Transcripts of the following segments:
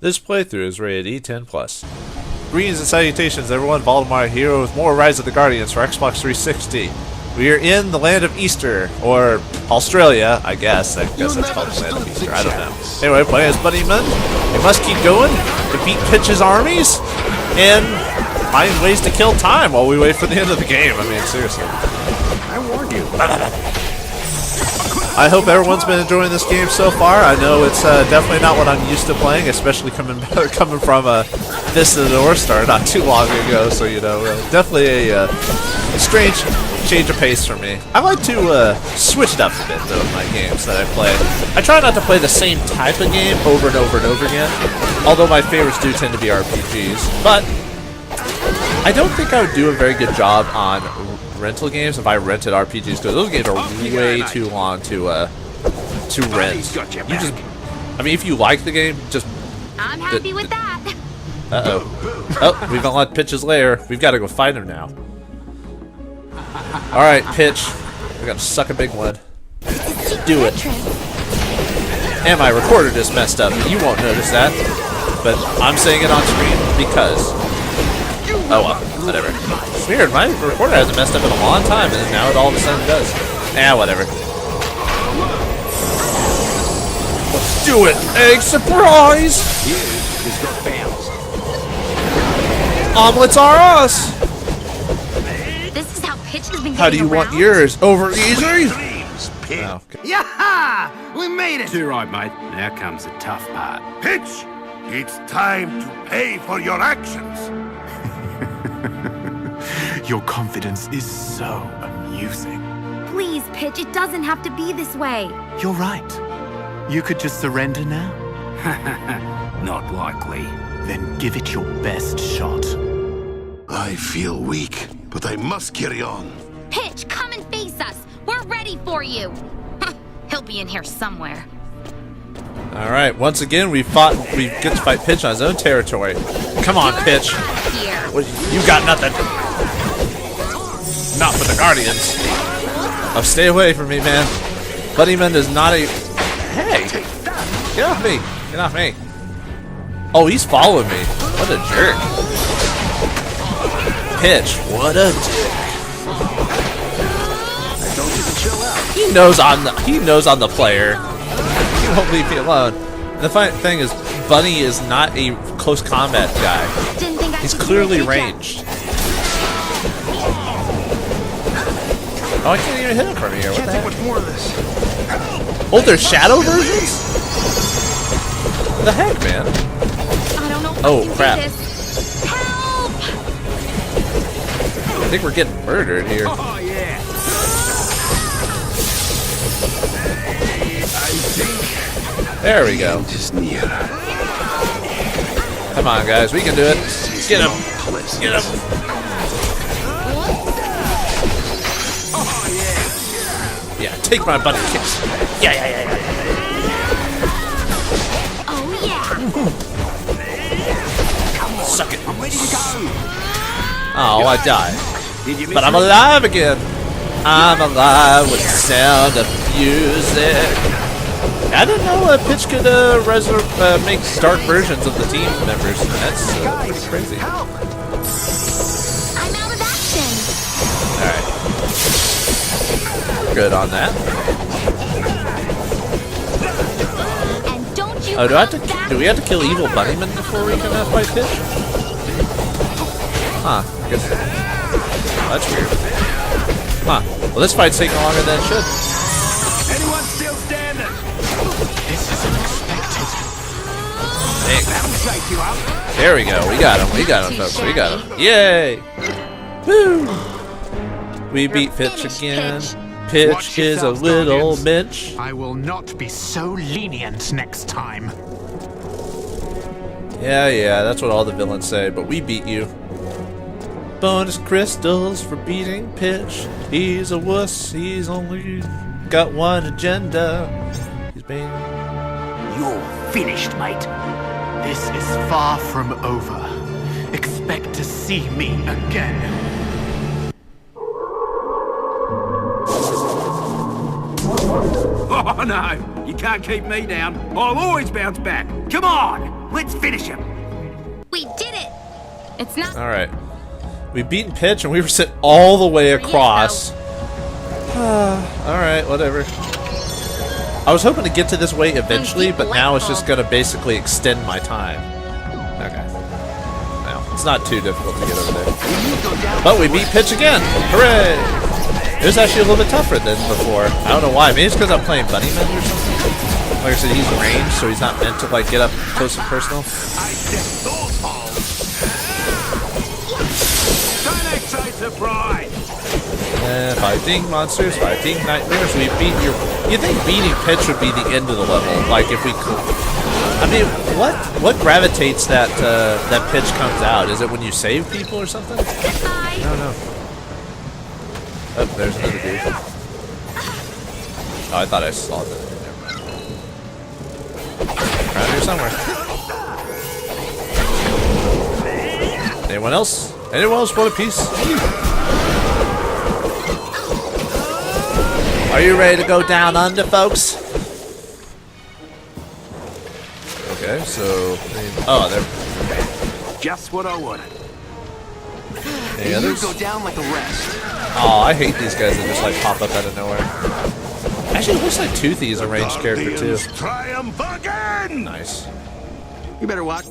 This playthrough is rated E10+. Greetings and salutations everyone, Vauldemare here with more Rise of the Guardians for Xbox 360. We are in the land of Easter, or Australia, I guess that's called the land of Easter, I don't know. Anyway, playing as Buddyman, we must keep going, defeat Pitch's armies, and find ways to kill time while we wait for the end of the game. I mean, seriously. I warned you. I hope everyone's been enjoying this game so far. I know it's definitely not what I'm used to playing, especially coming from this to the North Star not too long ago. So you know, definitely a strange change of pace for me. I like to switch it up a bit though in my games that I play. I try not to play the same type of game over and over and over again. Although my favorites do tend to be RPGs, but I don't think I would do a very good job on rental games if I rented RPGs, because those games are way too long to rent. You just, I mean, if you like the game, just. I'm happy with that. Oh, we've unlocked Pitch's lair. We've got to go find him now. All right, Pitch, we got to suck a big one. Do it. And my recorder just messed up. You won't notice that, but I'm saying it on screen because. Oh well, whatever. It's weird, my recorder hasn't messed up in a long time, and now it all of a sudden does. Whatever. Let's do it! Egg surprise! Omelets are us! This is how Pitch has been. How do you want yours? Over easy? Oh, okay. Yeah! We made it! Too right, mate. Now comes the tough part. Pitch! It's time to pay for your actions! Your confidence is so amusing. Please, Pitch, it doesn't have to be this way. You're right. You could just surrender now. Not likely. Then give it your best shot. I feel weak, but I must carry on. Pitch, come and face us. We're ready for you. He'll be in here somewhere. Alright, once again we get to fight Pitch on his own territory. Come on, Pitch. Here. You got nothing. Not for the Guardians. Oh, stay away from me, man. Buddyman is not a... Hey! Get off me! Get off me! Oh, he's following me. What a jerk. Pitch, what a dick. He knows I'm the player. He won't leave me alone. The funny thing is, Bunny is not a close combat guy. He's clearly ranged. Oh, I can't even hit him from here. What the heck? Much more of this. Oh, there's shadow versions? What the heck, man? I don't know. Oh, crap. Help! I think we're getting murdered here. Oh, yeah. There we go. Just near. Come on, guys. We can do it. Get him. Get him. Yeah, take my bunny kicks. Yeah. Oh, yeah. Suck it. I'm ready to go. Oh, I died. But I'm alive again. I'm alive with the sound of music. I didn't know Pitch could make dark versions of the team members. That's pretty crazy. I'm out of action. Alright. Good on that. And don't you Do we have to kill evil Bunnyman before we can fight Pitch? Huh. I guess. That's weird. Huh. Well, this fight's taking longer than it should. Anyone still standing? This is unexpected. That'll shake you up. There we go. We got him. We got him, folks. We got him. Yay! Woo! We beat Pitch again. Pitch is a little Mitch. I will not be so lenient next time. Yeah, that's what all the villains say, but we beat you. Bonus crystals for beating Pitch. He's a wuss, he's only got one agenda. He's being... You're finished, mate. This is far from over. Expect to see me again. Oh no, you can't keep me down. I'll always bounce back. Come on! Let's finish him. We did it! It's not... Alright. We beat Pitch and we were sent all the way across. Alright, whatever. I was hoping to get to this way eventually, but now it's just gonna basically extend my time. Okay. Well, it's not too difficult to get over there. But we beat Pitch again! Hooray! It was actually a little bit tougher than before. I don't know why. Maybe it's because I'm playing Bunnyman or something. Like I said, he's ranged, so he's not meant to like get up close and personal. Surprise! Fighting monsters, fighting nightmares. We beat your. You think beating Pitch would be the end of the level? Like if we could. I mean, what gravitates that that Pitch comes out? Is it when you save people or something? Goodbye. I don't know. Oh, there's another dude. Oh, I thought I saw that. Around here somewhere. Anyone else? Anyone else want a piece? Are you ready to go down under, folks? Okay, so... Oh, there... Just what I wanted. Any others? Go down like the rest. Oh, I hate these guys that just like pop up out of nowhere. Actually, it looks like Toothy is a ranged character too. Triumph again! Nice. You better watch.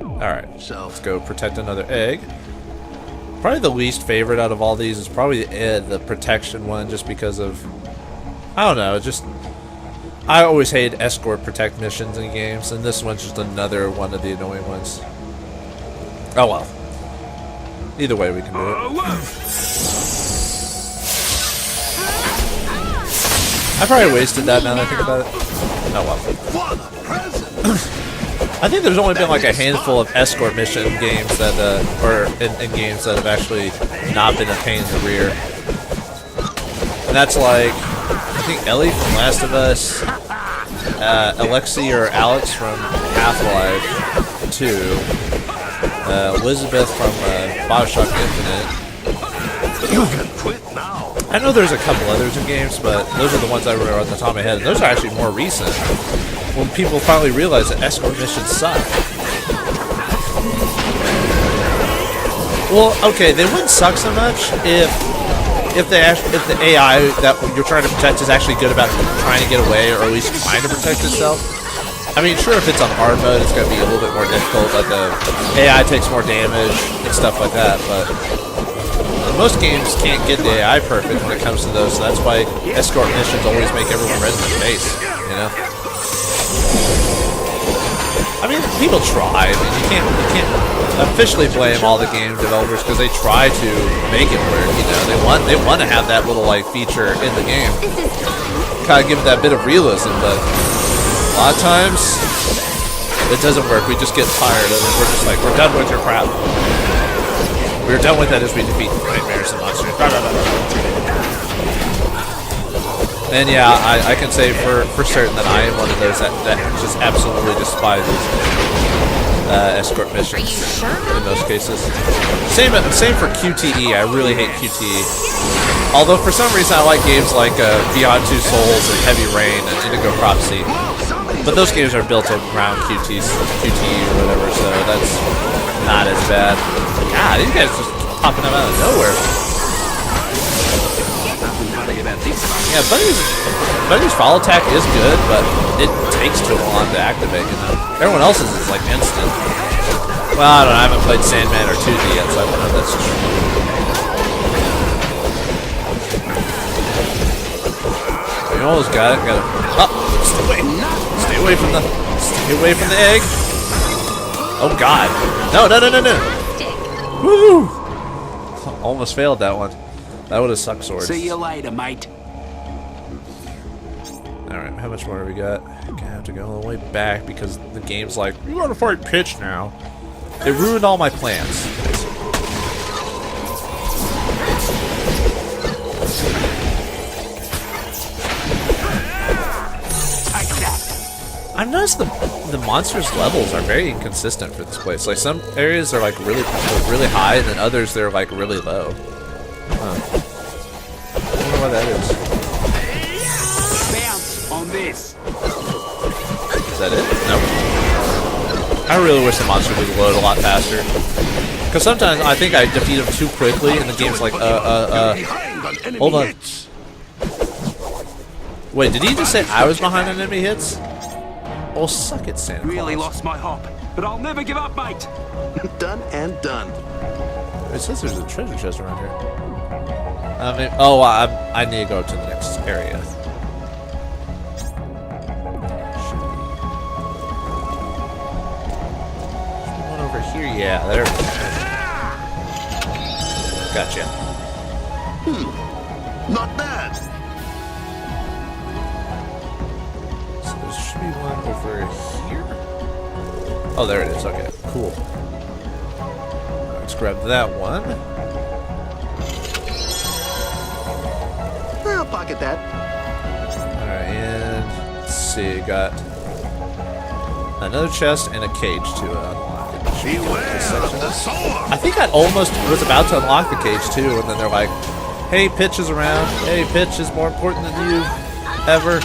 Alright, so let's go protect another egg. Probably the least favorite out of all these is probably the protection one, just because of... I don't know, just... I always hate escort protect missions in games, and this one's just another one of the annoying ones. Oh well. Either way we can do it. I probably wasted that now that I think about it. Oh well. What a present! I think there's only been like a handful of escort mission games that, or in games that have actually not been a pain in the rear. And that's like, I think Ellie from Last of Us, Alexi or Alex from Half-Life 2, Elizabeth from Bioshock Infinite. You can quit now. I know there's a couple others in games, but those are the ones I remember off the top of my head. And those are actually more recent. When people finally realize that escort missions suck. Well, okay, they wouldn't suck so much if the AI that you're trying to protect is actually good about trying to get away, or at least trying to protect itself. I mean, sure, if it's on hard mode, it's going to be a little bit more difficult. Like the AI takes more damage and stuff like that, but most games can't get the AI perfect when it comes to those. So that's why escort missions always make everyone red in the face. You know. I mean, people try. I mean, you can't officially blame all the game developers because they try to make it work. You know, they want to have that little like feature in the game, kind of give it that bit of realism. But a lot of times, it doesn't work. We just get tired of it. We're just like, we're done with your crap. We're done with that as we defeat nightmares and monsters. And yeah, I can say for certain that I am one of those that just absolutely despises escort missions in most cases. Same for QTE. I really hate QTE. Although for some reason I like games like Beyond Two Souls and Heavy Rain and Indigo Prophecy. But those games are built around QTE or whatever, so that's not as bad. God, these guys just popping up out of nowhere. Yeah, Buddy's follow attack is good, but it takes too long to activate, you know. Everyone else's is like instant. Well, I don't know, I haven't played Sandman or 2D yet, so I don't know if that's true. You almost got it, Stay away from the egg. Oh god. No. Woo! Almost failed that one. That would have sucked swords. See you later, mate. Alright, how much more have we got? Gonna have to go all the way back because the game's like, you gotta fight Pitch now. It ruined all my plans. I've noticed the monsters' levels are very inconsistent for this place. Like some areas are like really high, and then others they're like really low. Huh. I wonder why that is. Bounce on this. Is that it? Nope. I really wish the monster would load a lot faster. Because sometimes I think I defeat them too quickly and the game's like, hold on. Wait, did he just say I was behind on enemy hits? Oh, suck it, Santa Claus. Really lost my hop, but I'll never give up, mate. Done and done. It says there's a treasure chest around here. I need to go to the next area. One over here, yeah, there. Gotcha. Not bad. So there should be one over here. Oh, there it is. Okay, cool. Let's grab that one. I'll pocket that. Alright, and let's see, got another chest and a cage to unlock. Beware of the sword. I think I almost was about to unlock the cage too, and then they're like, hey, Pitch is around. Hey, Pitch is more important than you ever,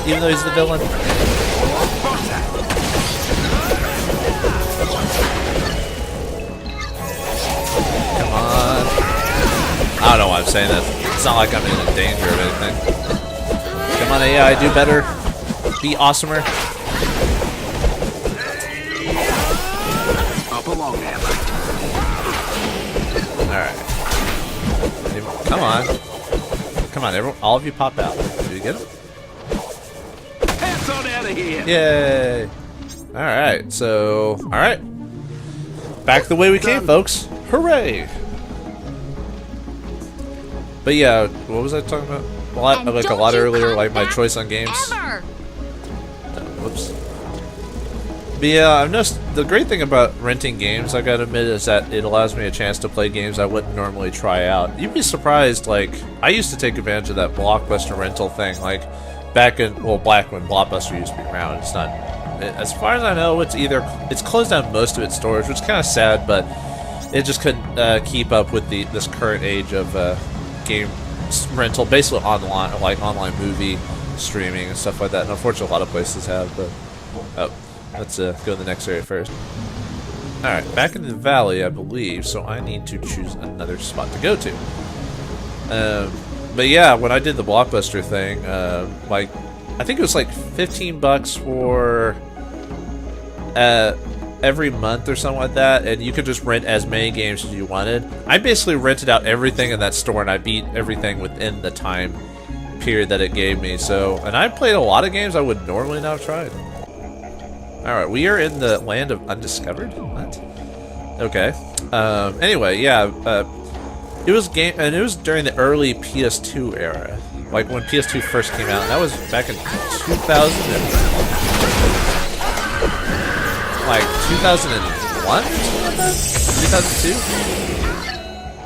even though he's the villain. Come on. I don't know why I'm saying that. It's not like I'm in danger of anything. Come on, AI, do better. Be awesomer. Up along there, mate. Alright. Come on. Come on, everyone. All of you pop out. Did you get him? Pass on out of here. Yay. Alright, so... Alright. Back the way we came, folks. Hooray! But yeah, what was I talking about? A lot earlier, like my choice on games. Whoops. But yeah, I've noticed the great thing about renting games, I gotta admit, is that it allows me a chance to play games I wouldn't normally try out. You'd be surprised, like, I used to take advantage of that Blockbuster rental thing, like, back when Blockbuster used to be around. It's not, as far as I know, it's closed down most of its stores, which is kind of sad, but it just couldn't keep up with this current age of game rental, basically online, like online movie streaming and stuff like that. And unfortunately, a lot of places have, but... Oh. Let's go to the next area first. Alright, back in the valley, I believe, so I need to choose another spot to go to. But yeah, when I did the Blockbuster thing, like, I think it was like $15 for every month or something like that, and you could just rent as many games as you wanted. I basically rented out everything in that store, and I beat everything within the time period that it gave me. So, and I played a lot of games I would normally not have tried. Alright, we are in the land of undiscovered? What? Okay. Anyway, yeah, it was during the early PS2 era. Like when PS2 first came out, and that was back in 2000 like 2001? 2002?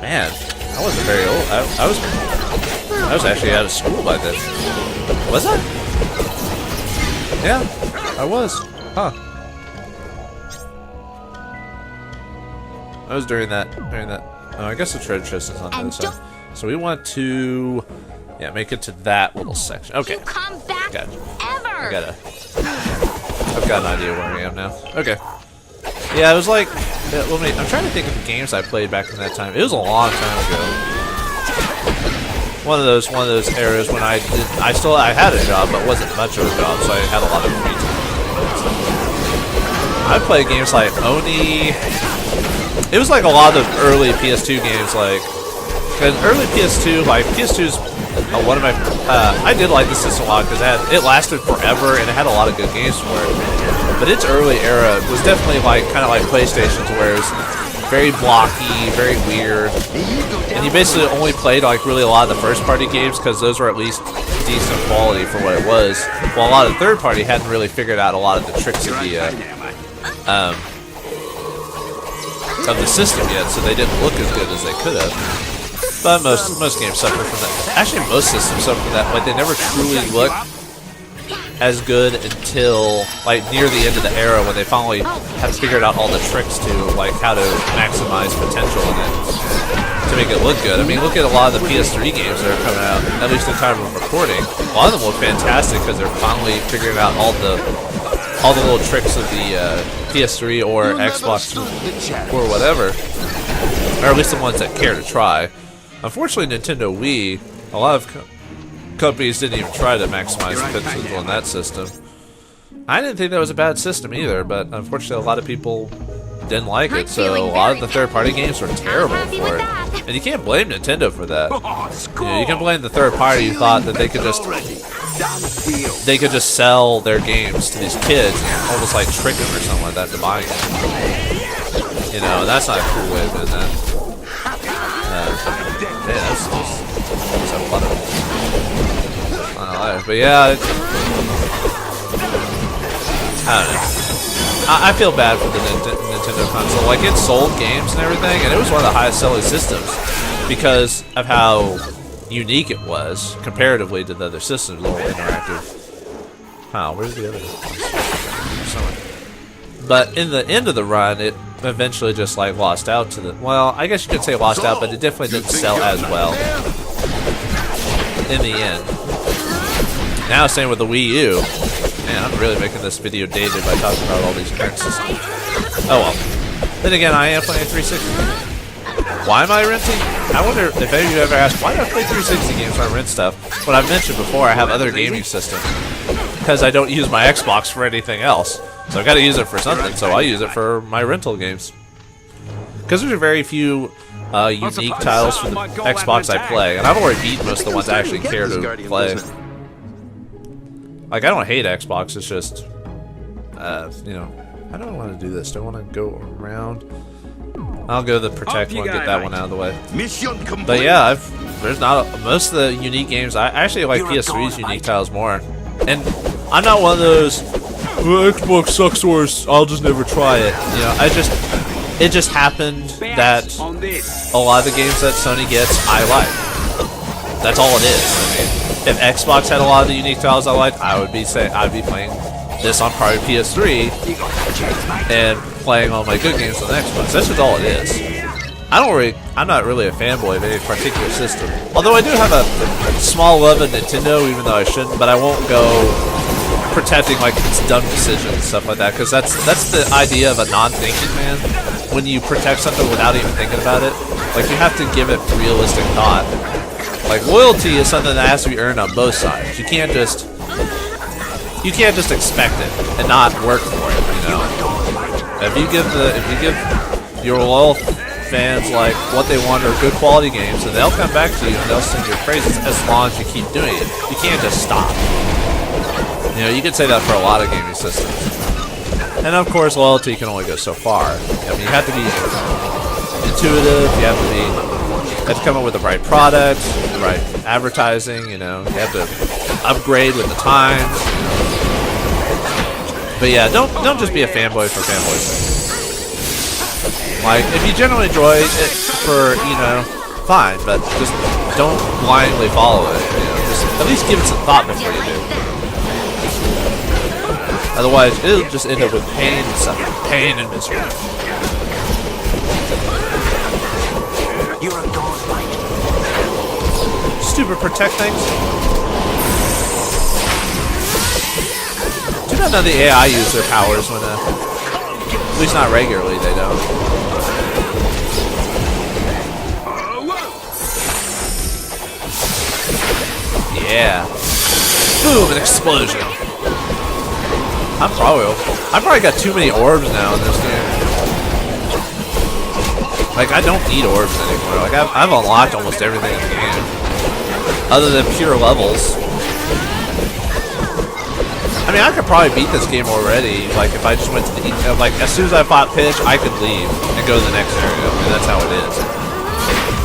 Man, I wasn't very old. I was actually out of school by then. Was I? Yeah, I was. Huh. I was during that. Oh, I guess the treasure chest is on the other side. So we want to, yeah, make it to that little section. Okay. Come back Gotcha. ever. I've got an idea where I am now. Okay. Yeah, it was like, I'm trying to think of the games I played back in that time. It was a long time ago. One of those eras when I had a job, but wasn't much of a job, so I had a lot of free time. I played games like Oni. It was like a lot of early PS2 games, like, cause early PS2, like PS2's one of my. I did like the system a lot because it lasted forever and it had a lot of good games for it. But its early era was definitely like kind of like PlayStation's, where it was very blocky, very weird, and you basically only played like really a lot of the first-party games because those were at least decent quality for what it was. While a lot of third-party hadn't really figured out a lot of the tricks of the system yet, so they didn't look as good as they could have. But most games suffer from that. Actually, most systems suffer from that. Like, they never truly look as good until like near the end of the era, when they finally have figured out all the tricks to like how to maximize potential in it to make it look good. I mean, look at a lot of the PS3 games that are coming out, at least in time of recording. A lot of them look fantastic because they're finally figuring out all the all the little tricks of the PS3 or Xbox or whatever, or at least the ones that care to try. Unfortunately, Nintendo Wii, a lot of companies didn't even try to maximize the pixels on that system. I didn't think that was a bad system either, but unfortunately a lot of people didn't like it, so a lot of the third-party games were terrible for it. And you can't blame Nintendo for that. You know, you can blame the third party who thought that they could just sell their games to these kids and almost like trick them or something like that to buying it. You know, that's not a cool way of doing that. Man, that's a lot of but yeah, I don't know. I feel bad for the Nintendo console. Like, it sold games and everything, and it was one of the highest selling systems because of how unique it was comparatively to the other systems, a little interactive. Oh, where's the other one? Somewhere. But in the end of the run, it eventually just like lost out to the. Well, I guess you could say lost out, but it definitely didn't sell as well in the end. Now, same with the Wii U. Man, I'm really making this video dated by talking about all these current systems. Oh well. Then again, I am playing 360. Why am I renting? I wonder if any of you ever asked, why do I play 360 games when I rent stuff? When I've mentioned before, I have other gaming systems. Because I don't use my Xbox for anything else. So I've got to use it for something, so I use it for my rental games. Because there's very few unique titles for the Xbox I play, and I've already beaten most of the ones I actually care to play. Like, I don't hate Xbox, it's just, you know, I don't want to do this. Do I want to go around? I'll go the Protect one, get that one out of the way. But yeah, there's not most of the unique games. I actually like PS3's unique titles more. And I'm not one of those, Xbox sucks or I'll just never try it. You know, it just happened that a lot of the games that Sony gets, I like. That's all it is. I mean, if Xbox had a lot of the unique titles I liked, I'd be playing this on probably PS3 and playing all my good games on the Xbox. That's just all it is. I'm not really a fanboy of any particular system. Although I do have a small love of Nintendo, even though I shouldn't, but I won't go protecting like its dumb decisions and stuff like that, because that's the idea of a non-thinking man. When you protect something without even thinking about it, like, you have to give it realistic thought. Like, loyalty is something that has to be earned on both sides. You can't just expect it and not work for it, you know. If you give your loyal fans like what they want are good quality games, and they'll come back to you and they'll sing your praises as long as you keep doing it. You can't just stop. You know, you could say that for a lot of gaming systems. And of course, loyalty can only go so far. I mean, you have to be intuitive. You have to come up with the right product, the right advertising. You know, you have to upgrade with the times. But yeah, don't just be a fanboy for fanboy's sake. Like, if you generally enjoy it for, you know, fine, but just don't blindly follow it. You know, just at least give it some thought before you do. Otherwise, it'll just end up with pain and suffering, pain and misery. You're a god, mate. Stupid protect things. Do not know the AI use their powers when, at least not regularly, they don't. Yeah. Boom, an explosion. I probably got too many orbs now in this game. Like, I don't need orbs anymore. Like, I've unlocked almost everything in the game, other than pure levels. I mean, I could probably beat this game already. Like, if I just went to the like, as soon as I fought Pitch, I could leave and go to the next area. I mean, that's how it is.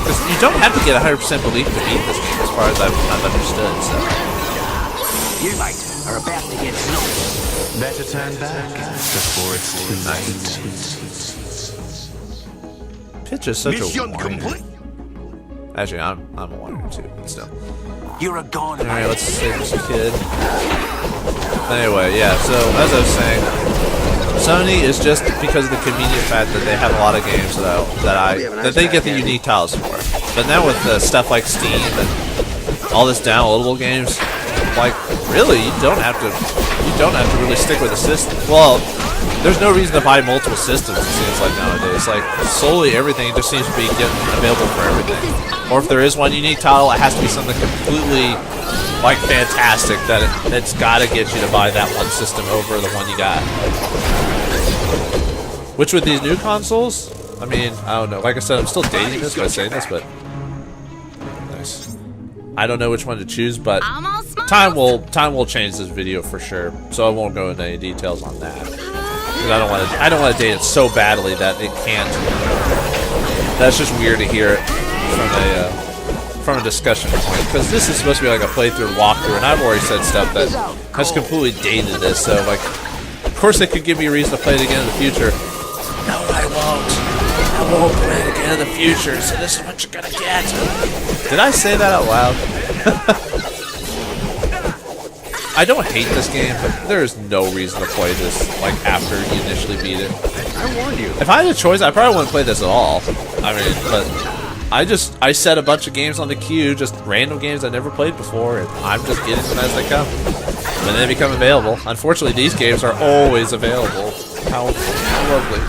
Because you don't have to get 100% belief to beat this game, as far as I've understood. So. You, mate, are about to get knocked. Better turn back before it's too late. Pitch is such Mission a complete. Actually, I'm a warrior too, but still. You're a god. Alright, let's save this kid. Anyway, yeah, so as I was saying, Sony is just because of the convenient fact that they have a lot of games that they get the unique titles for. But now with stuff like Steam and all this downloadable games, like, really, you don't have to really stick with a system. Well, there's no reason to buy multiple systems, it seems like nowadays. Like, solely everything just seems to be available for everything. Or if there is one unique title, it has to be something completely, like, fantastic that it's got to get you to buy that one system over the one you got. Which with these new consoles, I mean, I don't know. Like I said, I'm still dating this by saying this, but nice. I don't know which one to choose, but time will change this video for sure. So I won't go into any details on that. Because I don't want to date it so badly that it can't. That's just weird to hear it from a discussion point. Because this is supposed to be like a playthrough walkthrough, and I've already said stuff that has completely dated this. So like, of course, it could give me a reason to play it again in the future. No, I won't. I won't play it again in the future. So this is what you're gonna get. Did I say that out loud? I don't hate this game, but there is no reason to play this like after you initially beat it. I warned you. If I had a choice, I probably wouldn't play this at all. I mean, but I set a bunch of games on the queue, just random games I never played before, and I'm just getting them as they come. When they become available. Unfortunately, these games are always available. How lovely.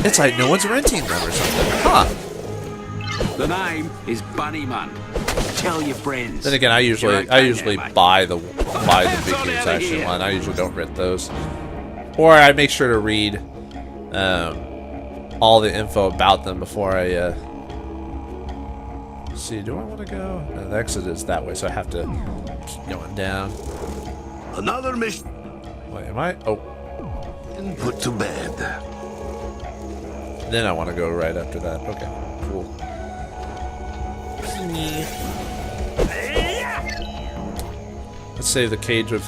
It's like no one's renting them or something. Huh. The name is Bunny Mun. Tell your friends. Then again, I usually buy the big games actually. I usually don't rent those, or I make sure to read all the info about them before I see. Do I want to go? No, the exit is that way, so I have to keep going down. Another mission. Wait, am I? Oh, Put to bed. then I want to go right after that. Okay, cool. Let's save the cage of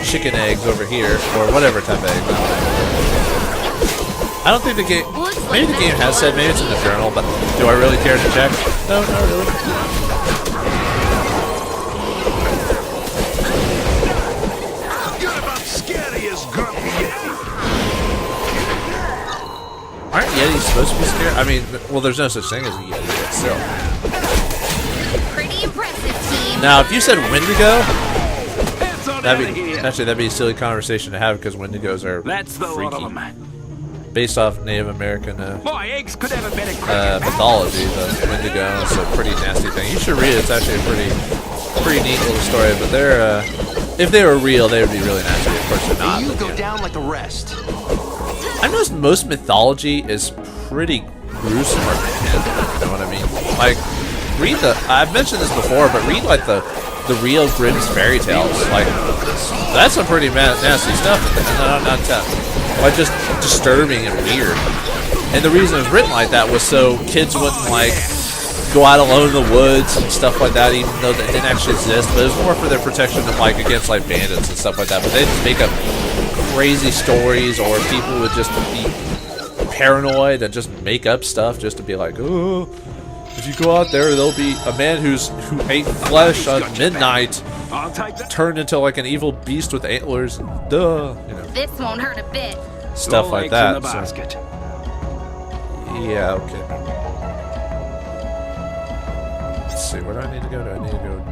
chicken eggs over here, or whatever type of egg. I don't think the game. Maybe the game has said. Maybe it's in the journal, but do I really care to check? No, not really. You're about scary as grumpy Yeti. Aren't Yetis supposed to be scary? I mean, well, there's no such thing as a Yeti, but still. Pretty impressive, team. Now, if you said Wendigo, that'd be a silly conversation to have because Wendigos are That's the lot of them. based off Native American My eggs could have a better crack. mythology. The Wendigo is a pretty nasty thing. You should read it. It's actually a pretty neat little story. But they're if they were real, they would be really nasty. Of course, they're not. You but, go yeah. down like the rest. I know most mythology is pretty gruesome or thin, you know what I mean? Like, read I've mentioned this before, but read like the real Grimm's fairy tales. Like, that's some pretty nasty stuff. Like, just disturbing and weird. And the reason it was written like that was so kids wouldn't like go out alone in the woods and stuff like that, even though they didn't actually exist. But it was more for their protection of like against like bandits and stuff like that. But they just make up crazy stories, or people would just be paranoid and just make up stuff just to be like, oh, if you go out there, there'll be a man who ate flesh on midnight, I'll take that. turned into like an evil beast with antlers. Duh, you know, This won't hurt a bit. stuff All like eggs that. in the So, basket. yeah, okay. Let's see, where do I need to go? Do I need to go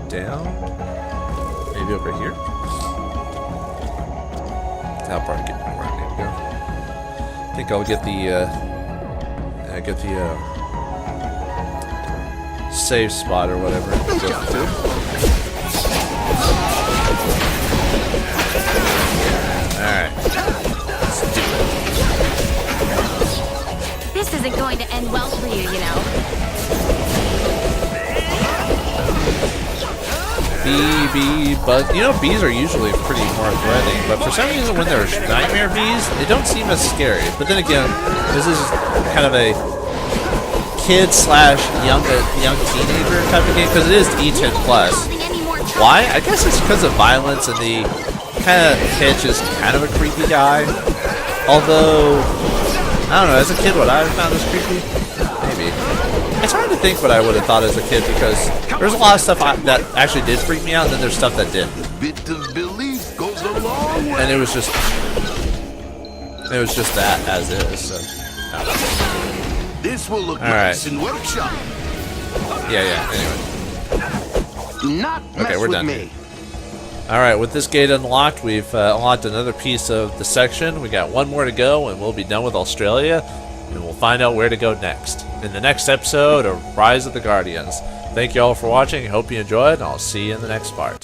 down? Maybe over here? That'll probably get me where I need to go. I think I'll get the save spot or whatever. Alright. Let's do it. This isn't going to end well for you, you know. Bee, but you know, bees are usually pretty more threatening, but for some reason when there's nightmare bees, they don't seem as scary. But then again, this is kind of a kid / young teenager type of game, because it is E10+. Why? I guess it's because of violence, and the kind of Hitch is kind of a creepy guy. Although, I don't know, as a kid, would I have found this creepy? Maybe. It's hard to think what I would have thought as a kid, because there's a lot of stuff that actually did freak me out, and then there's stuff that didn't. A bit of belief goes a long way. And it was just that as is. So, I don't know. This will look All nice right. in workshop. Yeah. Anyway, Not mess we're with done me. here. Alright, with this gate unlocked, we've unlocked another piece of the section. We got one more to go, and we'll be done with Australia, and we'll find out where to go next in the next episode of Rise of the Guardians. Thank you all for watching. I hope you enjoyed, and I'll see you in the next part.